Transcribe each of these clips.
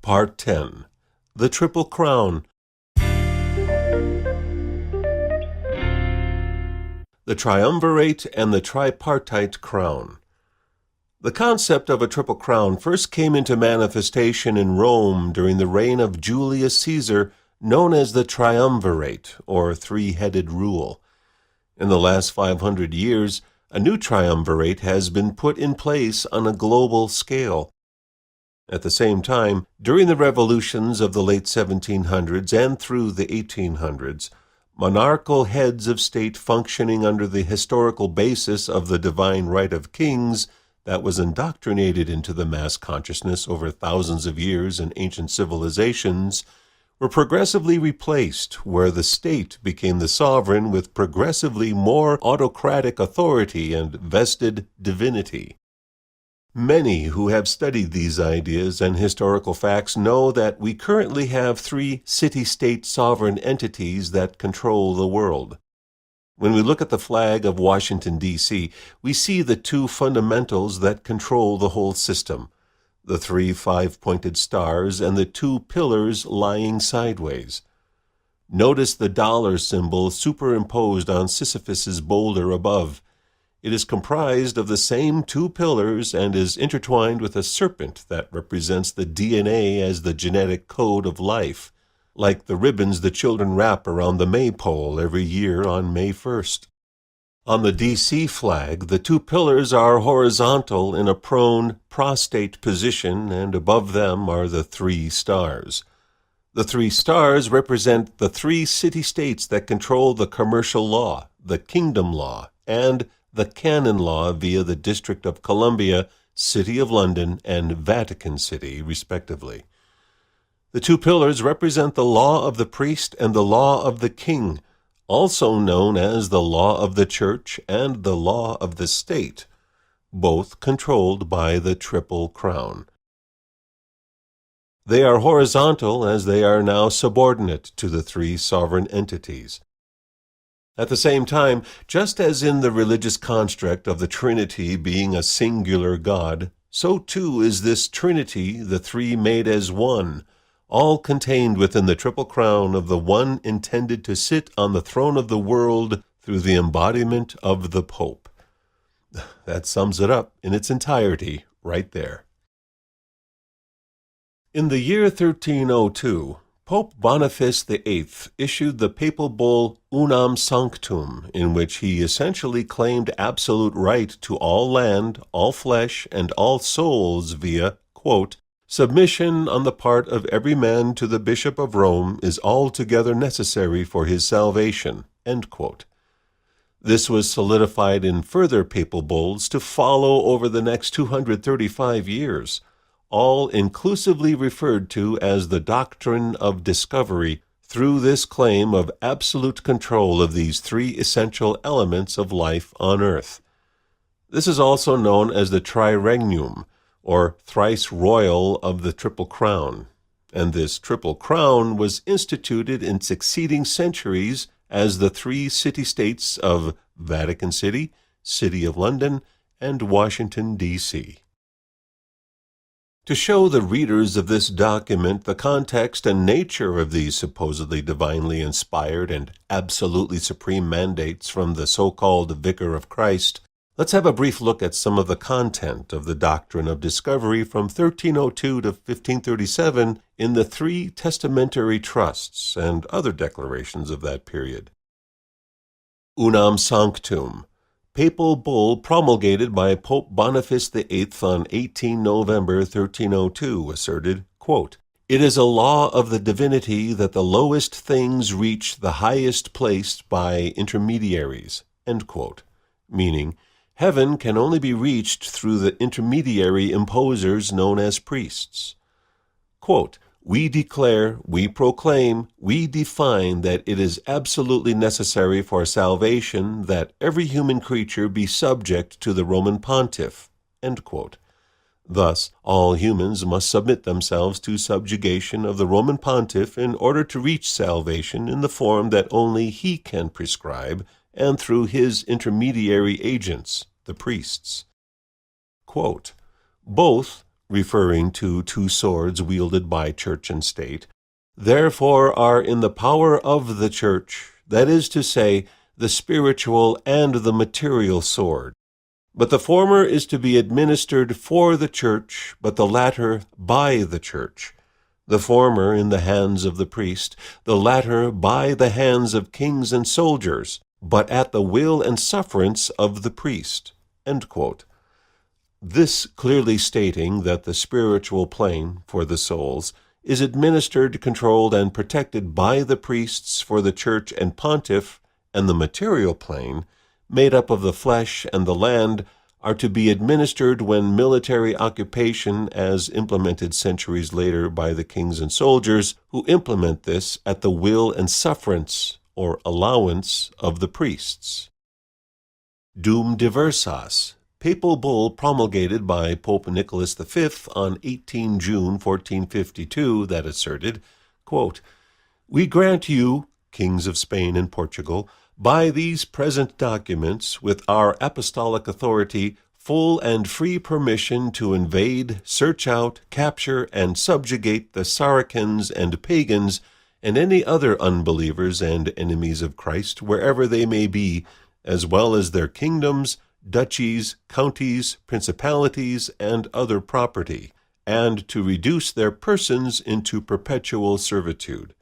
Part 10. The Triple Crown. The Triumvirate and the Tripartite Crown. The concept of a triple crown first came into manifestation in Rome during the reign of Julius Caesar, known as the Triumvirate, or three-headed rule. In the last 500 years, a new triumvirate has been put in place on a global scale. At the same time, during the revolutions of the late 1700s and through the 1800s, monarchical heads of state functioning under the historical basis of the divine right of kings that was indoctrinated into the mass consciousness over thousands of years in ancient civilizations were progressively replaced, where the state became the sovereign with progressively more autocratic authority and vested divinity. Many who have studied these ideas and historical facts know that we currently have three city-state sovereign entities that control the world. When we look at the flag of Washington, D.C., we see the two fundamentals that control the whole system: the three five-pointed stars and the two pillars lying sideways. Notice the dollar symbol superimposed on Sisyphus's boulder above. It is comprised of the same two pillars and is intertwined with a serpent that represents the DNA as the genetic code of life, like the ribbons the children wrap around the maypole every year on May 1st. On the D.C. flag, the two pillars are horizontal in a prone prostate position, and above them are the three stars. The three stars represent the three city-states that control the commercial law, the kingdom law, and the canon law via the District of Columbia, City of London, and Vatican City, respectively. The two pillars represent the law of the priest and the law of the king, also known as the law of the church and the law of the state, both controlled by the Triple Crown. They are horizontal as they are now subordinate to the three sovereign entities. At the same time, just as in the religious construct of the Trinity being a singular God, so too is this Trinity, the three made as one, all contained within the triple crown of the one intended to sit on the throne of the world through the embodiment of the Pope. That sums it up in its entirety right there. In the year 1302, Pope Boniface VIII issued the papal bull Unam Sanctum, in which he essentially claimed absolute right to all land, all flesh, and all souls via, quote, "Submission on the part of every man to the Bishop of Rome is altogether necessary for his salvation." End quote. This was solidified in further papal bulls to follow over the next 235 years, all inclusively referred to as the doctrine of discovery, through this claim of absolute control of these three essential elements of life on earth. This is also known as the triregnum, or thrice royal of the Triple Crown, and this Triple Crown was instituted in succeeding centuries as the three city-states of Vatican City, City of London, and Washington, D.C. To show the readers of this document the context and nature of these supposedly divinely inspired and absolutely supreme mandates from the so-called Vicar of Christ, let's have a brief look at some of the content of the doctrine of discovery from 1302 to 1537 in the three testamentary trusts and other declarations of that period. Unam Sanctum, papal bull promulgated by Pope Boniface VIII on 18 November 1302, asserted, quote, "It is a law of the divinity that the lowest things reach the highest place by intermediaries," end quote, meaning heaven can only be reached through the intermediary imposers known as priests. Quote, "We declare, we proclaim, we define that it is absolutely necessary for salvation that every human creature be subject to the Roman pontiff," end quote. Thus, all humans must submit themselves to subjugation of the Roman pontiff in order to reach salvation in the form that only he can prescribe and through his intermediary agents, the priests. Quote, "Both referring to two swords wielded by church and state, therefore are in the power of the church, that is to say, the spiritual and the material sword. But the former is to be administered for the church, but the latter by the church. The former in the hands of the priest, the latter by the hands of kings and soldiers, but at the will and sufferance of the priest." End quote. This clearly stating that the spiritual plane, for the souls, is administered, controlled, and protected by the priests for the church and pontiff, and the material plane, made up of the flesh and the land, are to be administered when military occupation, as implemented centuries later by the kings and soldiers, who implement this at the will and sufferance, or allowance, of the priests. Dum Diversas, papal bull promulgated by Pope Nicholas V on 18 June 1452 that asserted, quote, "We grant you, kings of Spain and Portugal, by these present documents, with our apostolic authority, full and free permission to invade, search out, capture, and subjugate the Saracens and pagans and any other unbelievers and enemies of Christ wherever they may be, as well as their kingdoms, duchies, counties, principalities, and other property, and to reduce their persons into perpetual servitude."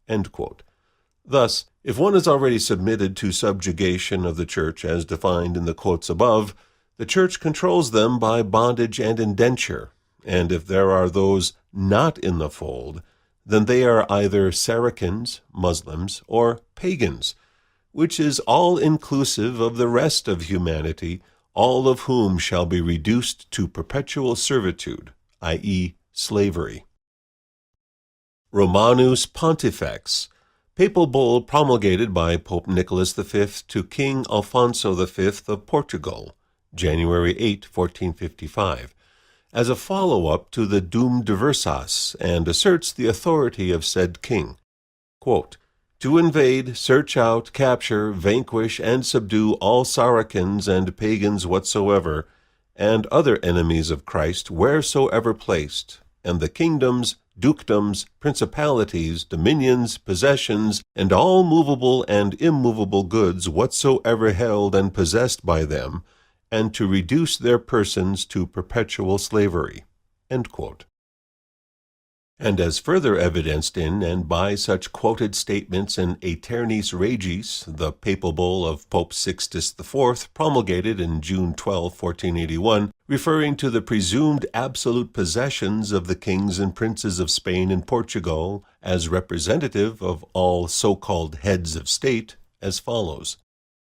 End quote. Thus, if one is already submitted to subjugation of the Church as defined in the quotes above, the Church controls them by bondage and indenture, and if there are those not in the fold, then they are either Saracens, Muslims, or pagans, which is all inclusive of the rest of humanity, all of whom shall be reduced to perpetual servitude, i.e., slavery. Romanus Pontifex, papal bull promulgated by Pope Nicholas V to King Alfonso V of Portugal, January 8, 1455, as a follow-up to the Dum Diversas, and asserts the authority of said king. Quote, "To invade, search out, capture, vanquish, and subdue all Saracens and pagans whatsoever, and other enemies of Christ wheresoever placed, and the kingdoms, dukedoms, principalities, dominions, possessions, and all movable and immovable goods whatsoever held and possessed by them, and to reduce their persons to perpetual slavery." End quote. And as further evidenced in and by such quoted statements in Aeternis Regis, the papal bull of Pope Sixtus IV, promulgated in June 12, 1481, referring to the presumed absolute possessions of the kings and princes of Spain and Portugal as representative of all so-called heads of state, as follows,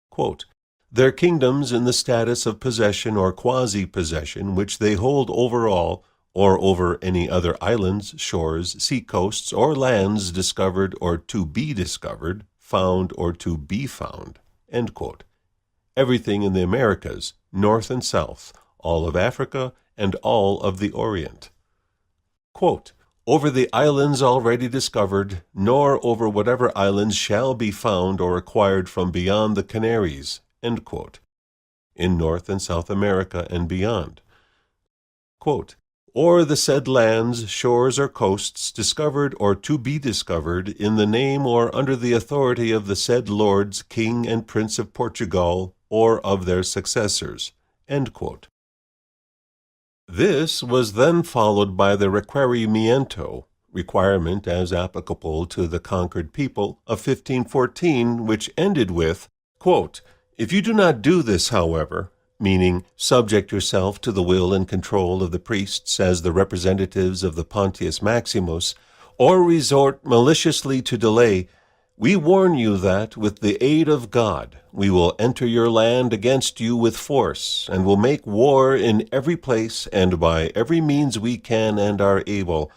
quote, "Their kingdoms in the status of possession or quasi-possession which they hold over all, or over any other islands, shores, sea-coasts, or lands discovered or to be discovered, found or to be found." End quote. Everything in the Americas, North and South, all of Africa, and all of the Orient. Quote, "Over the islands already discovered, nor over whatever islands shall be found or acquired from beyond the Canaries." End quote. In North and South America and beyond. Quote, "Or the said lands, shores, or coasts discovered or to be discovered in the name or under the authority of the said lords, King and Prince of Portugal, or of their successors." End quote. This was then followed by the requerimiento, requirement as applicable to the conquered people, of 1514, which ended with, quote, "If you do not do this, however," meaning subject yourself to the will and control of the priests as the representatives of the Pontius Maximus, or resort maliciously to delay, "we warn you that, with the aid of God, we will enter your land against you with force, and will make war in every place and by every means we can and are able,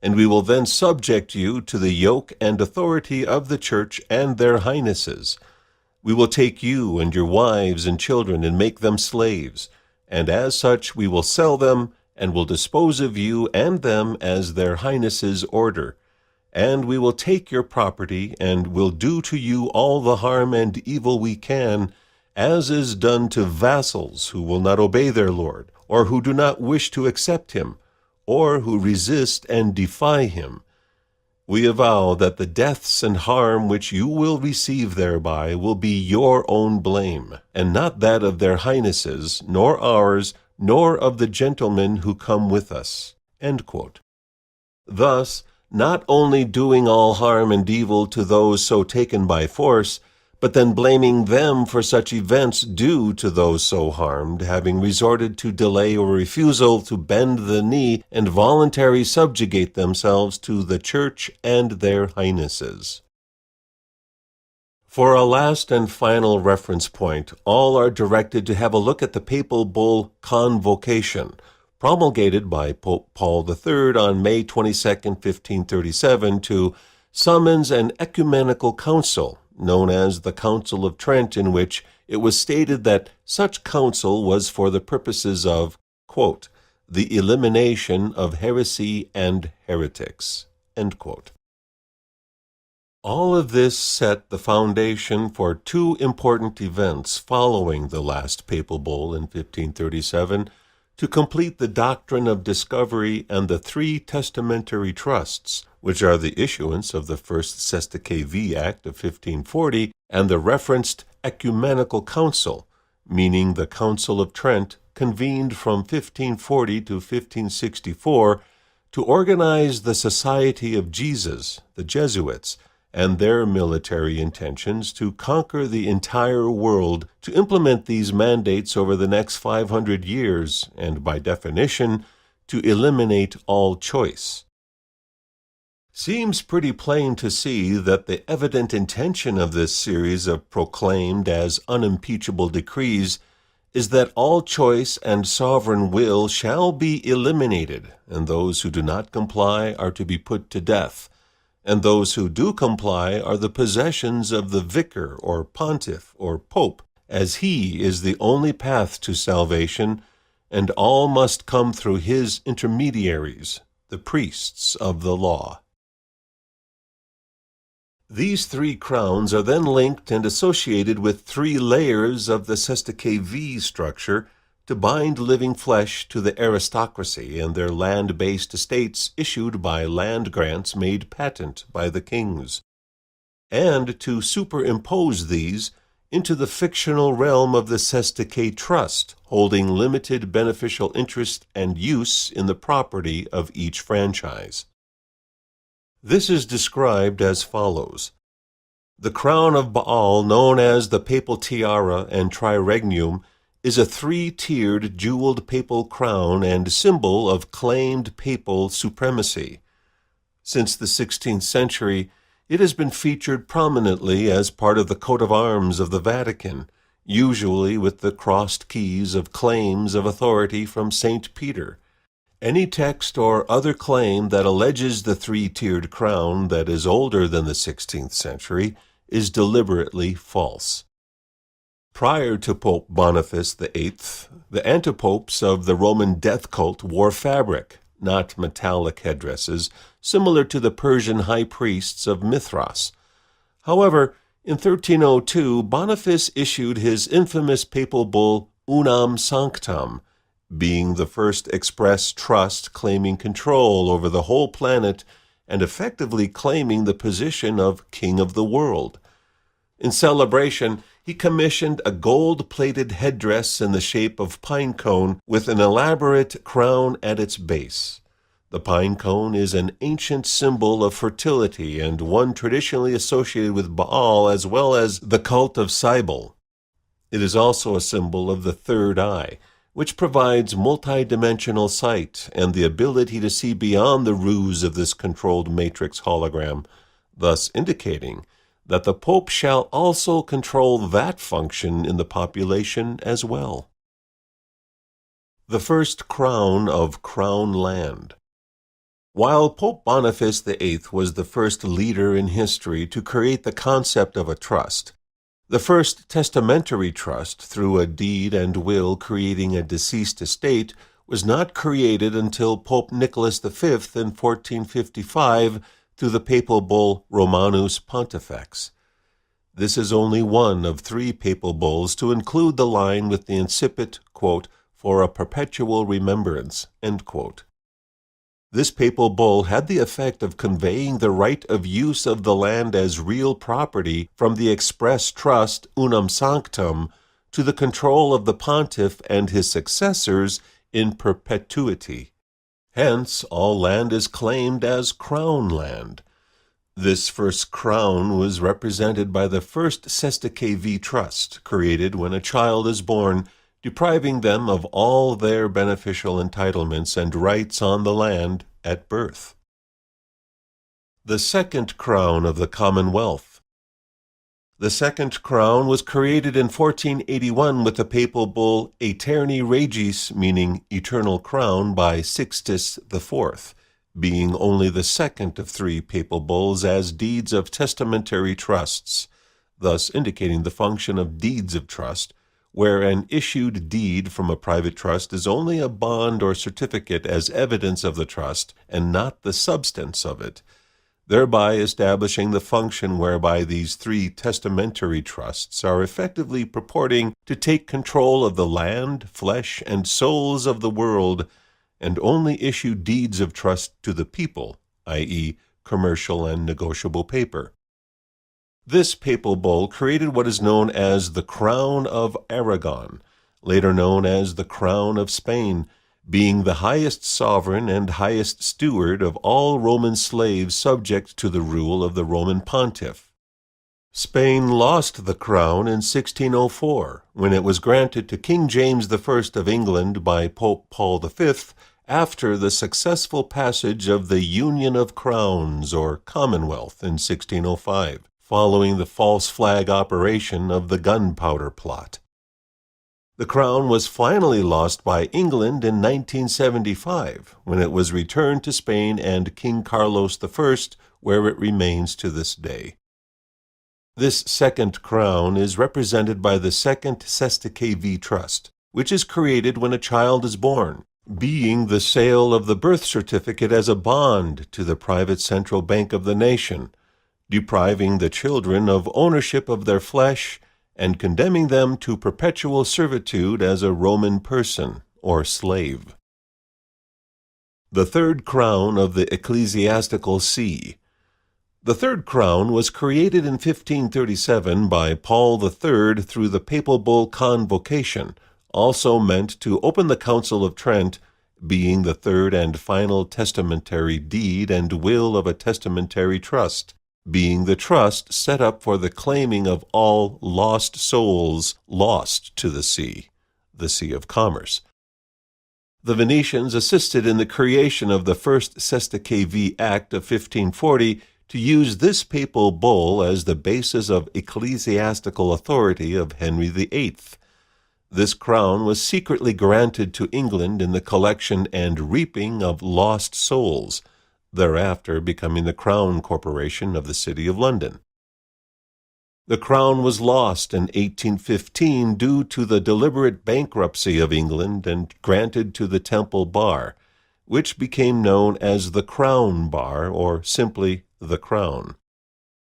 and we will then subject you to the yoke and authority of the Church and their highnesses. We will take you and your wives and children and make them slaves, and as such we will sell them, and will dispose of you and them as their highnesses order. And we will take your property, and will do to you all the harm and evil we can, as is done to vassals who will not obey their lord, or who do not wish to accept him, or who resist and defy him. We avow that the deaths and harm which you will receive thereby will be your own blame, and not that of their highnesses, nor ours, nor of the gentlemen who come with us." End quote. Thus, not only doing all harm and evil to those so taken by force, but then blaming them for such events due to those so harmed, having resorted to delay or refusal to bend the knee and voluntarily subjugate themselves to the Church and their highnesses. For a last and final reference point, all are directed to have a look at the papal bull Convocation, promulgated by Pope Paul III on May 22, 1537, to summons an ecumenical council, known as the Council of Trent, in which it was stated that such council was for the purposes of, quote, "the elimination of heresy and heretics." End quote. All of this set the foundation for two important events following the last papal bull in 1537 to complete the doctrine of discovery and the three testamentary trusts, which are the issuance of the First Sestake V Act of 1540 and the referenced Ecumenical Council, meaning the Council of Trent, convened from 1540 to 1564 to organize the Society of Jesus, the Jesuits, and their military intentions to conquer the entire world, to implement these mandates over the next 500 years, and by definition, to eliminate all choice. Seems pretty plain to see that the evident intention of this series of proclaimed as unimpeachable decrees is that all choice and sovereign will shall be eliminated, and those who do not comply are to be put to death, and those who do comply are the possessions of the vicar or pontiff or pope, as he is the only path to salvation, and all must come through his intermediaries, the priests of the law. These three crowns are then linked and associated with three layers of the Sestake V structure to bind living flesh to the aristocracy and their land-based estates issued by land grants made patent by the kings, and to superimpose these into the fictional realm of the Sestake Trust, holding limited beneficial interest and use in the property of each franchise. This is described as follows. The crown of Baal, known as the papal tiara and triregnum, is a three-tiered jeweled papal crown and symbol of claimed papal supremacy. Since the 16th century, it has been featured prominently as part of the coat of arms of the Vatican, usually with the crossed keys of claims of authority from St. Peter. Any text or other claim that alleges the three-tiered crown that is older than the 16th century is deliberately false. Prior to Pope Boniface VIII, the antipopes of the Roman death cult wore fabric, not metallic headdresses, similar to the Persian high priests of Mithras. However, in 1302, Boniface issued his infamous papal bull Unam Sanctam, being the first express trust claiming control over the whole planet and effectively claiming the position of king of the world. In celebration, he commissioned a gold-plated headdress in the shape of pine cone with an elaborate crown at its base. The pine cone is an ancient symbol of fertility and one traditionally associated with Baal as well as the cult of Cybele. It is also a symbol of the third eye, which provides multidimensional sight and the ability to see beyond the ruse of this controlled matrix hologram, thus indicating that the Pope shall also control that function in the population as well. The first crown of Crown Land. While Pope Boniface VIII was the first leader in history to create the concept of a trust, the first testamentary trust through a deed and will creating a deceased estate was not created until Pope Nicholas V in 1455 through the papal bull Romanus Pontifex. This is only one of three papal bulls to include the line with the incipit, quote, "for a perpetual remembrance," end quote. This papal bull had the effect of conveying the right of use of the land as real property from the express trust unam sanctum to the control of the pontiff and his successors in perpetuity. Hence, all land is claimed as crown land. This first crown was represented by the first Sestakav trust, created when a child is born, depriving them of all their beneficial entitlements and rights on the land at birth. The second crown of the Commonwealth. The second crown was created in 1481 with the papal bull Aeterni Regis, meaning eternal crown, by Sixtus IV, being only the second of three papal bulls as deeds of testamentary trusts, thus indicating the function of deeds of trust, where an issued deed from a private trust is only a bond or certificate as evidence of the trust and not the substance of it, thereby establishing the function whereby these three testamentary trusts are effectively purporting to take control of the land, flesh, and souls of the world, and only issue deeds of trust to the people, i.e., commercial and negotiable paper. This papal bull created what is known as the Crown of Aragon, later known as the Crown of Spain, being the highest sovereign and highest steward of all Roman slaves subject to the rule of the Roman pontiff. Spain lost the crown in 1604, when it was granted to King James I of England by Pope Paul V after the successful passage of the Union of Crowns, or Commonwealth, in 1605. Following the false flag operation of the Gunpowder Plot. The crown was finally lost by England in 1975, when it was returned to Spain and King Carlos I, where it remains to this day. This second crown is represented by the second Sestakav trust, which is created when a child is born, being the sale of the birth certificate as a bond to the private central bank of the nation, depriving the children of ownership of their flesh and condemning them to perpetual servitude as a Roman person or slave. The third crown of the ecclesiastical see. The third crown was created in 1537 by Paul III through the papal bull Convocation, also meant to open the Council of Trent, being the third and final testamentary deed and will of a testamentary trust, being the trust set up for the claiming of all lost souls lost to the sea of commerce. The Venetians assisted in the creation of the first Sestakav Act of 1540 to use this papal bull as the basis of ecclesiastical authority of Henry VIII. This crown was secretly granted to England in the collection and reaping of lost souls, thereafter becoming the Crown Corporation of the City of London. The crown was lost in 1815 due to the deliberate bankruptcy of England and granted to the Temple Bar, which became known as the Crown Bar, or simply the Crown.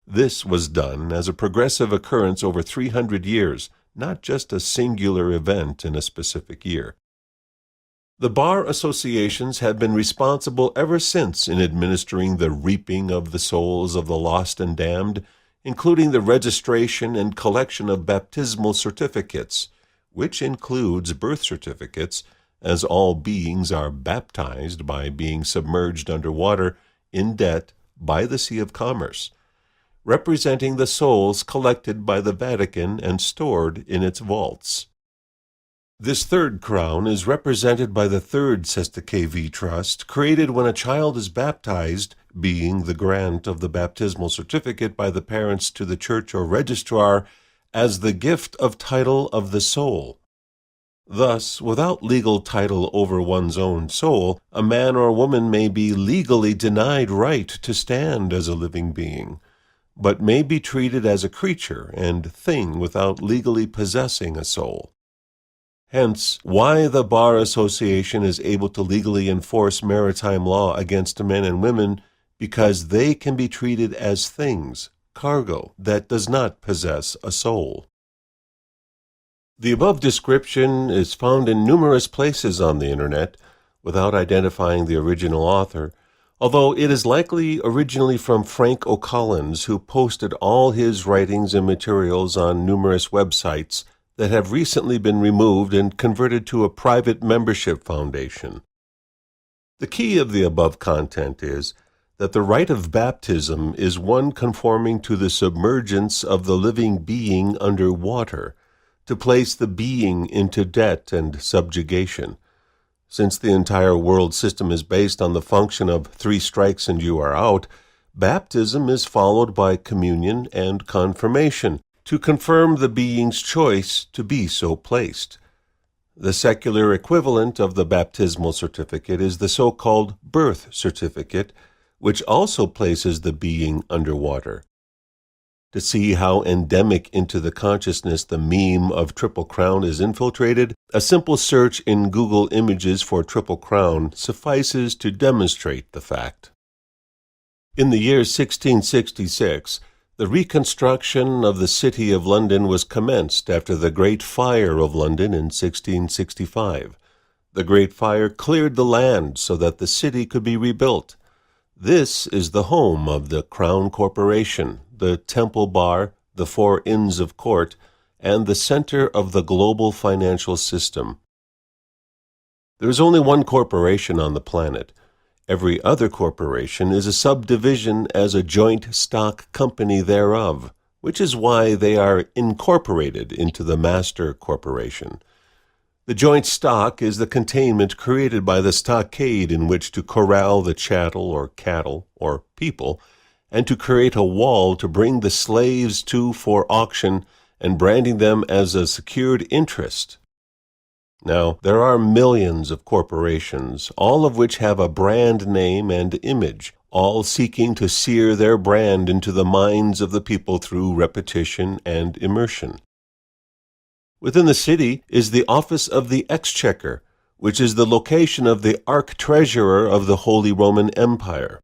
This was done as a progressive occurrence over 300 years, not just a singular event in a specific year. The bar associations have been responsible ever since in administering the reaping of the souls of the lost and damned, including the registration and collection of baptismal certificates, which includes birth certificates, as all beings are baptized by being submerged under water in debt by the Sea of Commerce, representing the souls collected by the Vatican and stored in its vaults. This third crown is represented by the third Sestakav trust, created when a child is baptized, being the grant of the baptismal certificate by the parents to the church or registrar as the gift of title of the soul. Thus, without legal title over one's own soul, a man or woman may be legally denied right to stand as a living being, but may be treated as a creature and thing without legally possessing a soul. Hence, why the Bar Association is able to legally enforce maritime law against men and women, because they can be treated as things, cargo, that does not possess a soul. The above description is found in numerous places on the Internet, without identifying the original author, although it is likely originally from Frank O'Collins, who posted all his writings and materials on numerous websites that have recently been removed and converted to a private membership foundation. The key of the above content is that the rite of baptism is one conforming to the submergence of the living being under water, to place the being into debt and subjugation. Since the entire world system is based on the function of 3 strikes and you are out, baptism is followed by communion and confirmation, to confirm the being's choice to be so placed. The secular equivalent of the baptismal certificate is the so-called birth certificate, which also places the being underwater. To see how endemic into the consciousness the meme of Triple Crown is infiltrated, a simple search in Google Images for Triple Crown suffices to demonstrate the fact. In the year 1666, the reconstruction of the City of London was commenced after the Great Fire of London in 1665. The Great Fire cleared the land so that the city could be rebuilt. This is the home of the Crown Corporation, the Temple Bar, the 4 Inns of Court, and the center of the global financial system. There is only one corporation on the planet. Every other corporation is a subdivision as a joint stock company thereof, which is why they are incorporated into the master corporation. The joint stock is the containment created by the stockade in which to corral the chattel or cattle or people, and to create a wall to bring the slaves to for auction and branding them as a secured interest. Now, there are millions of corporations, all of which have a brand name and image, all seeking to sear their brand into the minds of the people through repetition and immersion. Within the city is the Office of the Exchequer, which is the location of the Arch-Treasurer of the Holy Roman Empire.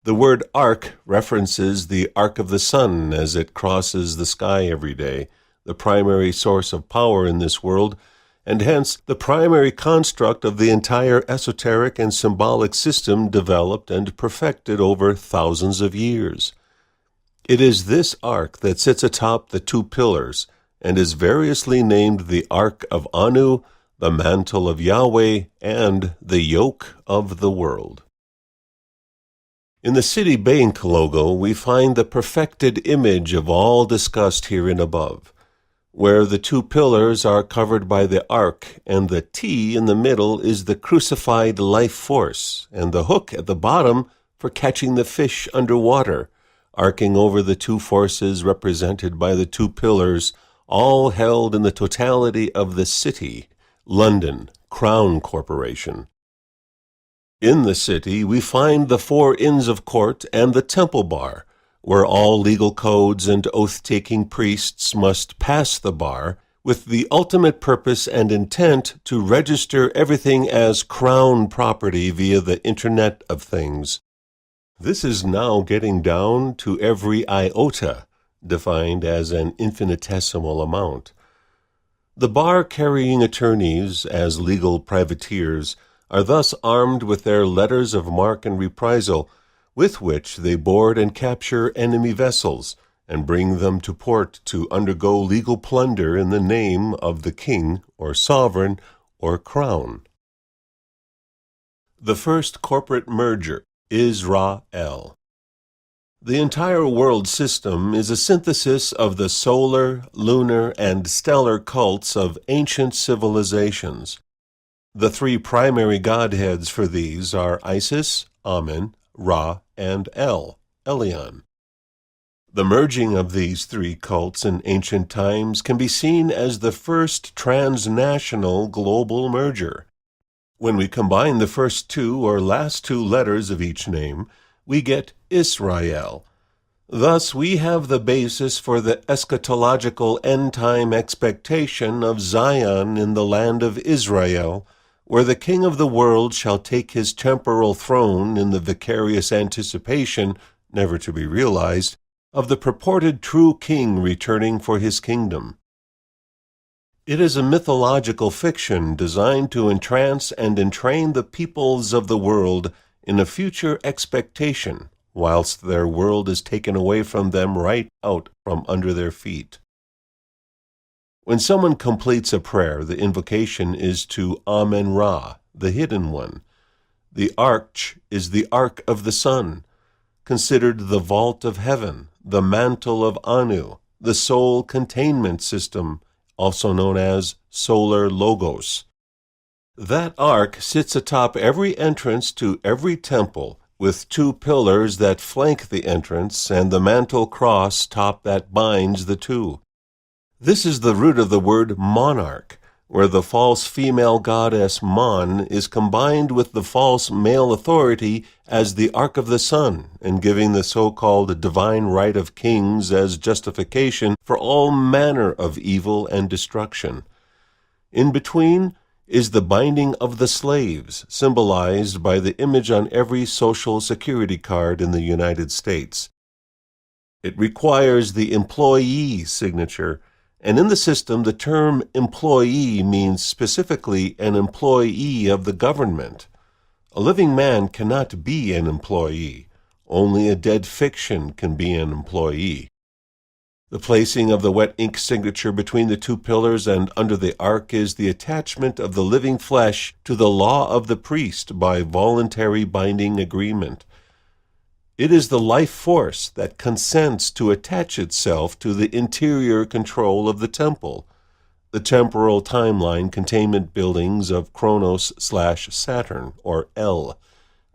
The word arc references the arc of the sun as it crosses the sky every day, the primary source of power in this world, and hence the primary construct of the entire esoteric and symbolic system developed and perfected over thousands of years. It is this arc that sits atop the 2 pillars, and is variously named the Ark of Anu, the Mantle of Yahweh, and the Yoke of the World. In the City Bank logo, we find the perfected image of all discussed herein above, where the 2 pillars are covered by the ark, and the T in the middle is the crucified life force, and the hook at the bottom for catching the fish underwater, arcing over the 2 forces represented by the 2 pillars, all held in the totality of the city, London, Crown Corporation. In the city, we find the 4 Inns of Court and the Temple Bar, where all legal codes and oath-taking priests must pass the bar, with the ultimate purpose and intent to register everything as Crown property via the Internet of Things. This is now getting down to every iota, defined as an infinitesimal amount. The bar-carrying attorneys, as legal privateers, are thus armed with their letters of marque and reprisal, with which they board and capture enemy vessels, and bring them to port to undergo legal plunder in the name of the king, or sovereign, or crown. The first corporate merger, Israel. The entire world system is a synthesis of the solar, lunar, and stellar cults of ancient civilizations. The 3 primary godheads for these are Isis, Amen, Ra, and El, Elyon. The merging of these 3 cults in ancient times can be seen as the first transnational global merger. When we combine the first 2 or last 2 letters of each name, we get Israel. Thus, we have the basis for the eschatological end-time expectation of Zion in the land of Israel, where the King of the world shall take his temporal throne in the vicarious anticipation, never to be realized, of the purported true king returning for his kingdom. It is a mythological fiction designed to entrance and entrain the peoples of the world in a future expectation, whilst their world is taken away from them right out from under their feet. When someone completes a prayer, the invocation is to Amen-Ra, the Hidden One. The arch is the Ark of the Sun, considered the vault of heaven, the mantle of Anu, the soul containment system, also known as solar logos. That ark sits atop every entrance to every temple, with two pillars that flank the entrance and the mantle cross top that binds the two. This is the root of the word monarch, where the false female goddess Mon is combined with the false male authority as the Ark of the Sun, and giving the so-called divine right of kings as justification for all manner of evil and destruction. In between is the binding of the slaves, symbolized by the image on every Social Security card in the United States. It requires the employee signature, and in the system, the term employee means specifically an employee of the government. A living man cannot be an employee. Only a dead fiction can be an employee. The placing of the wet ink signature between the two pillars and under the ark is the attachment of the living flesh to the law of the priest by voluntary binding agreement. It is the life force that consents to attach itself to the interior control of the temple, the temporal timeline containment buildings of Kronos/Saturn, or L,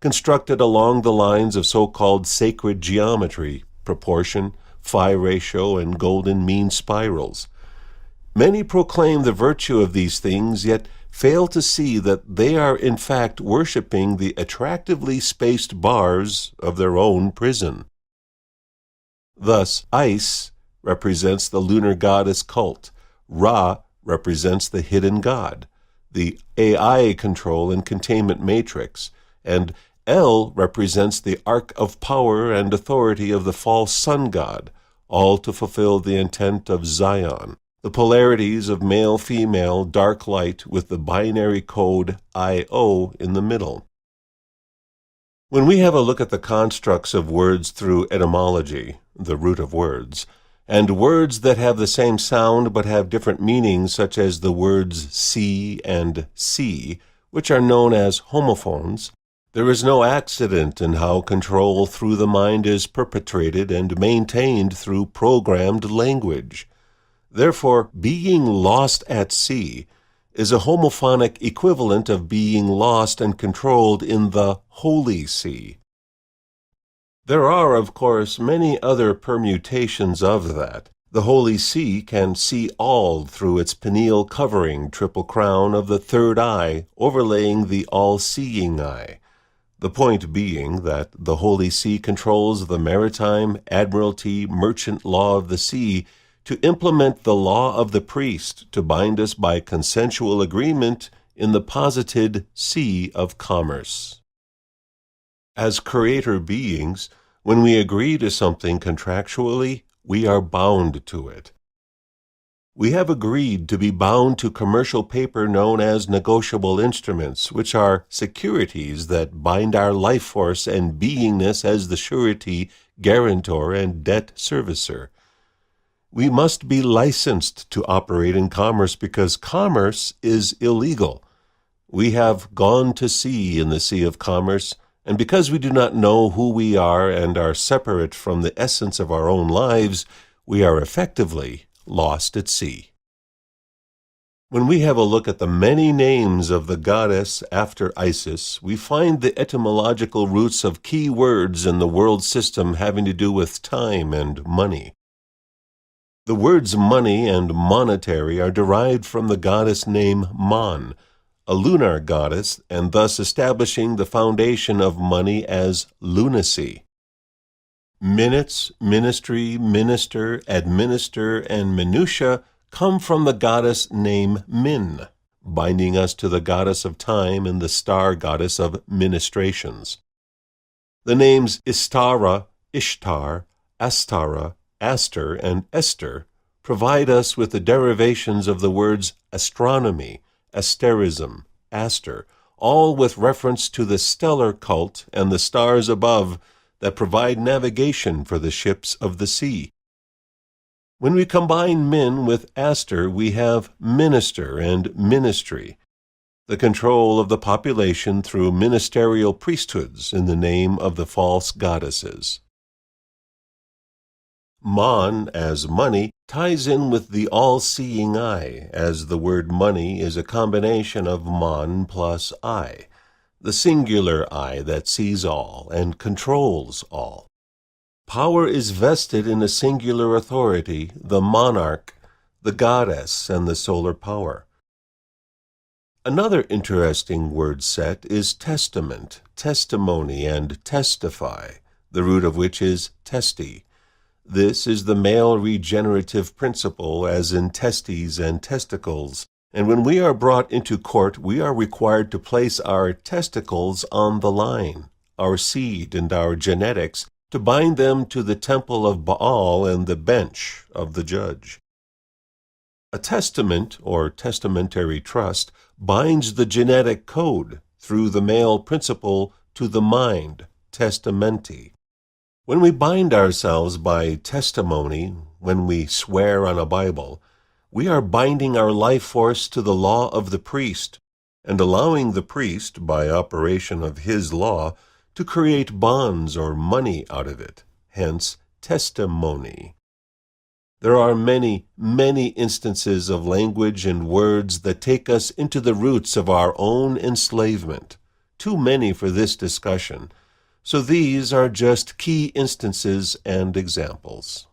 constructed along the lines of so-called sacred geometry, proportion, phi ratio, and golden mean spirals. Many proclaim the virtue of these things, yet fail to see that they are in fact worshipping the attractively spaced bars of their own prison. Thus, Ice represents the lunar goddess cult, Ra represents the hidden god, the AI control and containment matrix, and L represents the ark of power and authority of the false sun god, all to fulfill the intent of Zion. The polarities of male-female dark-light with the binary code I-O in the middle. When we have a look at the constructs of words through etymology, the root of words, and words that have the same sound but have different meanings, such as the words see and see, which are known as homophones, there is no accident in how control through the mind is perpetrated and maintained through programmed language. Therefore, being lost at sea is a homophonic equivalent of being lost and controlled in the Holy See. There are, of course, many other permutations of that. The Holy See can see all through its pineal covering triple crown of the third eye overlaying the all-seeing eye. The point being that the Holy See controls the maritime, admiralty, merchant law of the sea to implement the law of the priest to bind us by consensual agreement in the posited sea of commerce. As creator beings, when we agree to something contractually, we are bound to it. We have agreed to be bound to commercial paper known as negotiable instruments, which are securities that bind our life force and beingness as the surety, guarantor, and debt servicer. We must be licensed to operate in commerce because commerce is illegal. We have gone to sea in the sea of commerce, and because we do not know who we are and are separate from the essence of our own lives, we are effectively lost at sea. When we have a look at the many names of the goddess after Isis, we find the etymological roots of key words in the world system having to do with time and money. The words money and monetary are derived from the goddess name Mon, a lunar goddess, and thus establishing the foundation of money as lunacy. Minutes, ministry, minister, administer, and minutia come from the goddess name Min, binding us to the goddess of time and the star goddess of ministrations. The names Istara, Ishtar, Astara, Aster, and Esther provide us with the derivations of the words astronomy, asterism, aster, all with reference to the stellar cult and the stars above that provide navigation for the ships of the sea. When we combine min with aster, we have minister and ministry, the control of the population through ministerial priesthoods in the name of the false goddesses. Mon, as money, ties in with the all-seeing eye, as the word money is a combination of mon plus eye, the singular eye that sees all and controls all. Power is vested in a singular authority, the monarch, the goddess, and the solar power. Another interesting word set is testament, testimony, and testify, the root of which is testi. This is the male regenerative principle, as in testes and testicles, and when we are brought into court, we are required to place our testicles on the line, our seed and our genetics, to bind them to the temple of Baal and the bench of the judge. A testament, or testamentary trust, binds the genetic code through the male principle to the mind, testamenti. When we bind ourselves by testimony, when we swear on a Bible, we are binding our life force to the law of the priest, and allowing the priest, by operation of his law, to create bonds or money out of it, hence testimony. There are many, many instances of language and words that take us into the roots of our own enslavement, too many for this discussion, so these are just key instances and examples.